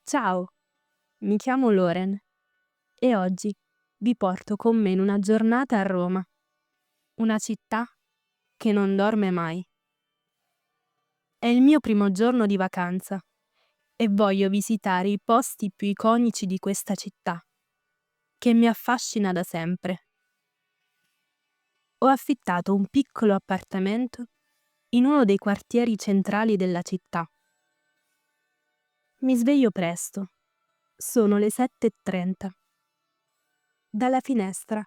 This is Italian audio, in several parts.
Ciao, mi chiamo Loren e oggi vi porto con me in una giornata a Roma, una città che non dorme mai. È il mio primo giorno di vacanza e voglio visitare i posti più iconici di questa città, che mi affascina da sempre. Ho affittato un piccolo appartamento in uno dei quartieri centrali della città. Mi sveglio presto, sono le 7:30. Dalla finestra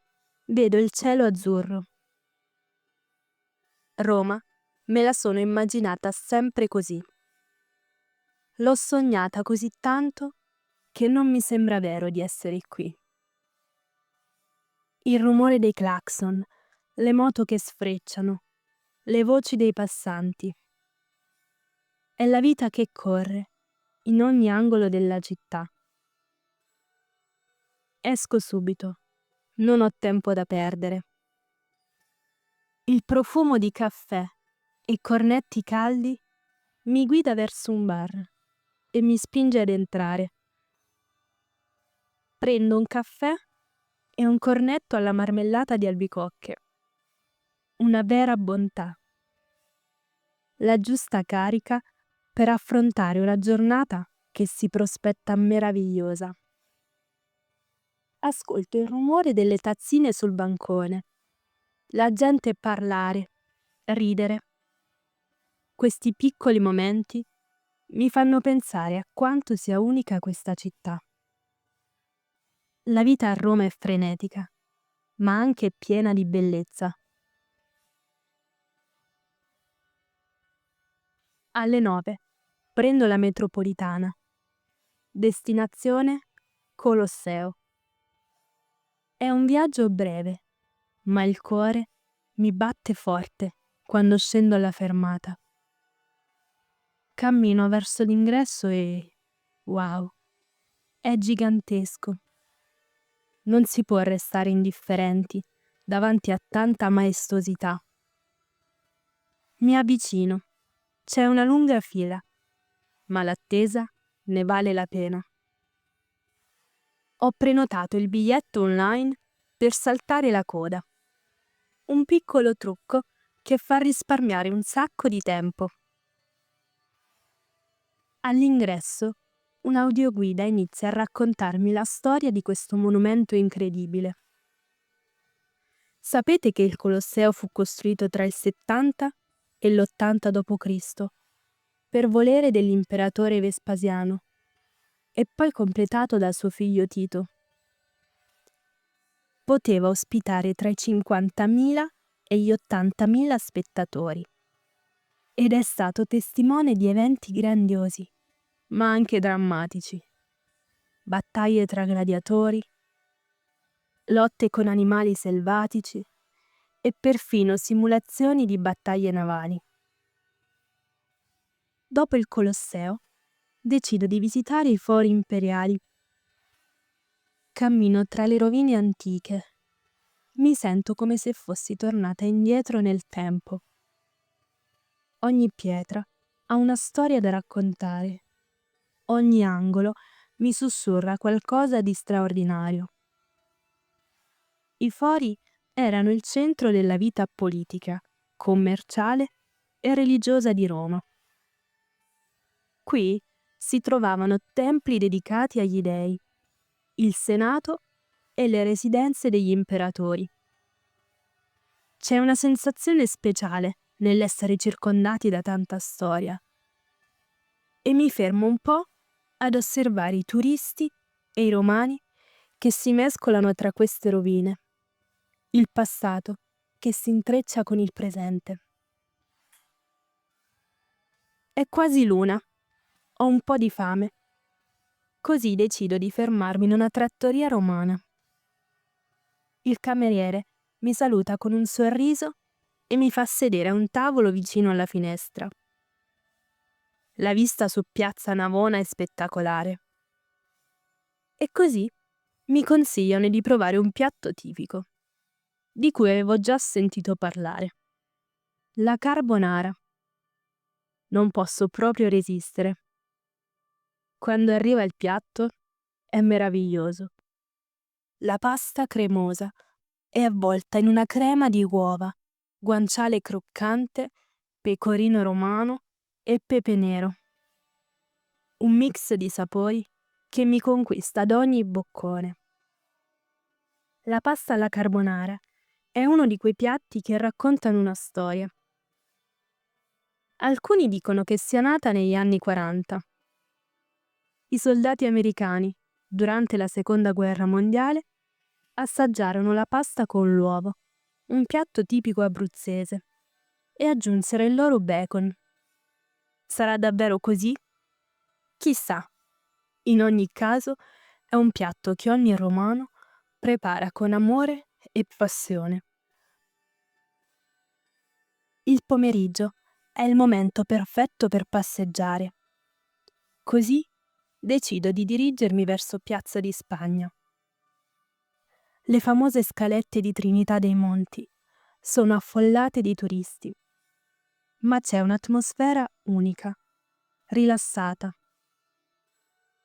vedo il cielo azzurro. Roma me la sono immaginata sempre così. L'ho sognata così tanto che non mi sembra vero di essere qui. Il rumore dei clacson, le moto che sfrecciano, le voci dei passanti. È la vita che corre in ogni angolo della città. Esco subito, non ho tempo da perdere. Il profumo di caffè e cornetti caldi mi guida verso un bar e mi spinge ad entrare. Prendo un caffè e un cornetto alla marmellata di albicocche. Una vera bontà. La giusta carica per affrontare una giornata che si prospetta meravigliosa. Ascolto il rumore delle tazzine sul bancone, la gente parlare, ridere. Questi piccoli momenti mi fanno pensare a quanto sia unica questa città. La vita a Roma è frenetica, ma anche piena di bellezza. Alle 9 prendo la metropolitana. Destinazione Colosseo. È un viaggio breve, ma il cuore mi batte forte quando scendo alla fermata. Cammino verso l'ingresso e wow, è gigantesco. Non si può restare indifferenti davanti a tanta maestosità. Mi avvicino. C'è una lunga fila, ma l'attesa ne vale la pena. Ho prenotato il biglietto online per saltare la coda. Un piccolo trucco che fa risparmiare un sacco di tempo. All'ingresso, un'audioguida inizia a raccontarmi la storia di questo monumento incredibile. Sapete che il Colosseo fu costruito tra il 70 e l'80 d.C. per volere dell'imperatore Vespasiano e poi completato da suo figlio Tito. Poteva ospitare tra i 50.000 e gli 80.000 spettatori ed è stato testimone di eventi grandiosi, ma anche drammatici. Battaglie tra gladiatori, lotte con animali selvatici e perfino simulazioni di battaglie navali. Dopo il Colosseo, decido di visitare i fori imperiali. Cammino tra le rovine antiche. Mi sento come se fossi tornata indietro nel tempo. Ogni pietra ha una storia da raccontare. Ogni angolo mi sussurra qualcosa di straordinario. I fori erano il centro della vita politica, commerciale e religiosa di Roma. Qui si trovavano templi dedicati agli dei, il Senato e le residenze degli imperatori. C'è una sensazione speciale nell'essere circondati da tanta storia. E mi fermo un po' ad osservare i turisti e i romani che si mescolano tra queste rovine. Il passato che si intreccia con il presente. È quasi l'una. Ho un po' di fame. Così decido di fermarmi in una trattoria romana. Il cameriere mi saluta con un sorriso e mi fa sedere a un tavolo vicino alla finestra. La vista su Piazza Navona è spettacolare. E così mi consigliano di provare un piatto tipico, di cui avevo già sentito parlare. La carbonara. Non posso proprio resistere. Quando arriva il piatto è meraviglioso. La pasta cremosa è avvolta in una crema di uova, guanciale croccante, pecorino romano e pepe nero. Un mix di sapori che mi conquista ad ogni boccone. La pasta alla carbonara è uno di quei piatti che raccontano una storia. Alcuni dicono che sia nata negli anni 40. I soldati americani, durante la Seconda Guerra Mondiale, assaggiarono la pasta con l'uovo, un piatto tipico abruzzese, e aggiunsero il loro bacon. Sarà davvero così? Chissà. In ogni caso, è un piatto che ogni romano prepara con amore e passione. Il pomeriggio è il momento perfetto per passeggiare. Così decido di dirigermi verso Piazza di Spagna. Le famose scalette di Trinità dei Monti sono affollate di turisti, ma c'è un'atmosfera unica, rilassata.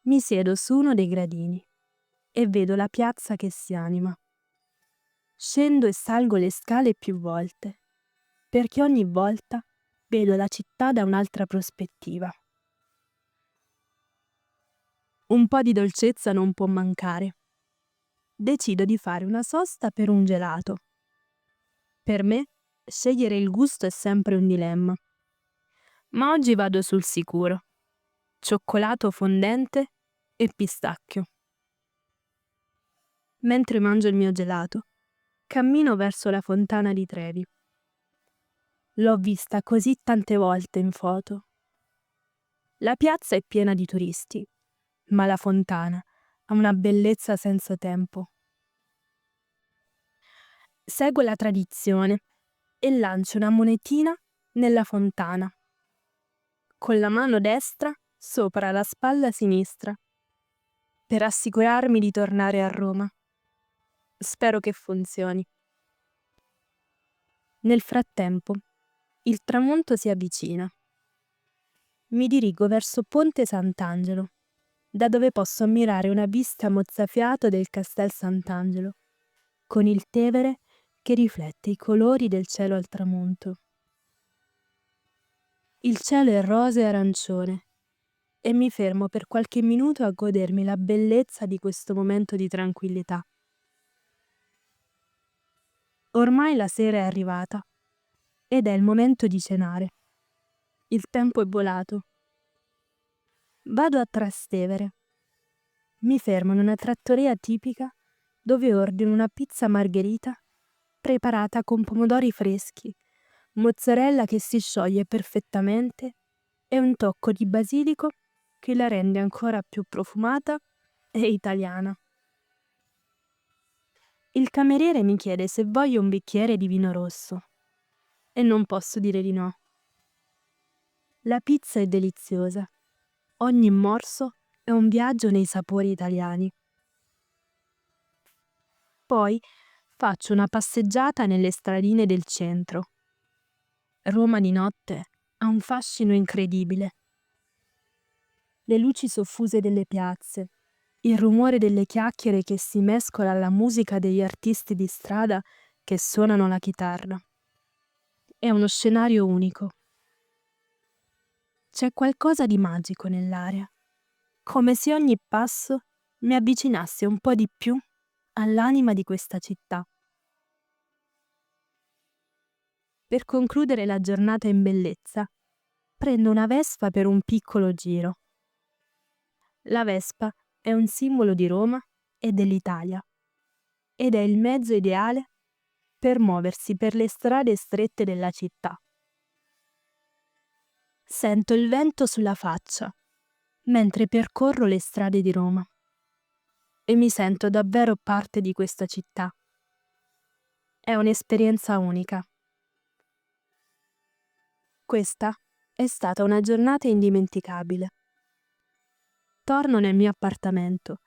Mi siedo su uno dei gradini e vedo la piazza che si anima. Scendo e salgo le scale più volte, perché ogni volta vedo la città da un'altra prospettiva. Un po' di dolcezza non può mancare. Decido di fare una sosta per un gelato. Per me, scegliere il gusto è sempre un dilemma. Ma oggi vado sul sicuro. Cioccolato fondente e pistacchio. Mentre mangio il mio gelato, cammino verso la fontana di Trevi. L'ho vista così tante volte in foto. La piazza è piena di turisti, ma la fontana ha una bellezza senza tempo. Seguo la tradizione e lancio una monetina nella fontana, con la mano destra sopra la spalla sinistra, per assicurarmi di tornare a Roma. Spero che funzioni. Nel frattempo, il tramonto si avvicina. Mi dirigo verso Ponte Sant'Angelo, da dove posso ammirare una vista mozzafiato del Castel Sant'Angelo, con il Tevere che riflette i colori del cielo al tramonto. Il cielo è rosa e arancione e mi fermo per qualche minuto a godermi la bellezza di questo momento di tranquillità. Ormai la sera è arrivata ed è il momento di cenare. Il tempo è volato. Vado a Trastevere. Mi fermo in una trattoria tipica dove ordino una pizza margherita preparata con pomodori freschi, mozzarella che si scioglie perfettamente e un tocco di basilico che la rende ancora più profumata e italiana. Il cameriere mi chiede se voglio un bicchiere di vino rosso e non posso dire di no. La pizza è deliziosa. Ogni morso è un viaggio nei sapori italiani. Poi faccio una passeggiata nelle stradine del centro. Roma di notte ha un fascino incredibile. Le luci soffuse delle piazze, il rumore delle chiacchiere che si mescola alla musica degli artisti di strada che suonano la chitarra. È uno scenario unico. C'è qualcosa di magico nell'aria, come se ogni passo mi avvicinasse un po' di più all'anima di questa città. Per concludere la giornata in bellezza, prendo una Vespa per un piccolo giro. La Vespa è un simbolo di Roma e dell'Italia ed è il mezzo ideale per muoversi per le strade strette della città. Sento il vento sulla faccia mentre percorro le strade di Roma e mi sento davvero parte di questa città. È un'esperienza unica. Questa è stata una giornata indimenticabile. Torno nel mio appartamento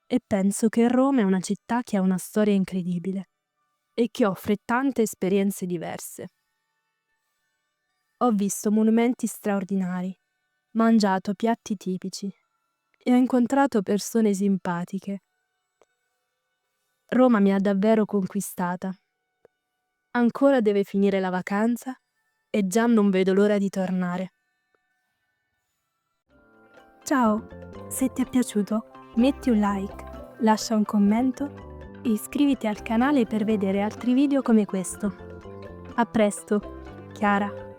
e penso che Roma è una città che ha una storia incredibile e che offre tante esperienze diverse. Ho visto monumenti straordinari, mangiato piatti tipici, e ho incontrato persone simpatiche. Roma mi ha davvero conquistata. Ancora deve finire la vacanza e già non vedo l'ora di tornare. Ciao, se ti è piaciuto metti un like, lascia un commento e iscriviti al canale per vedere altri video come questo. A presto, Chiara.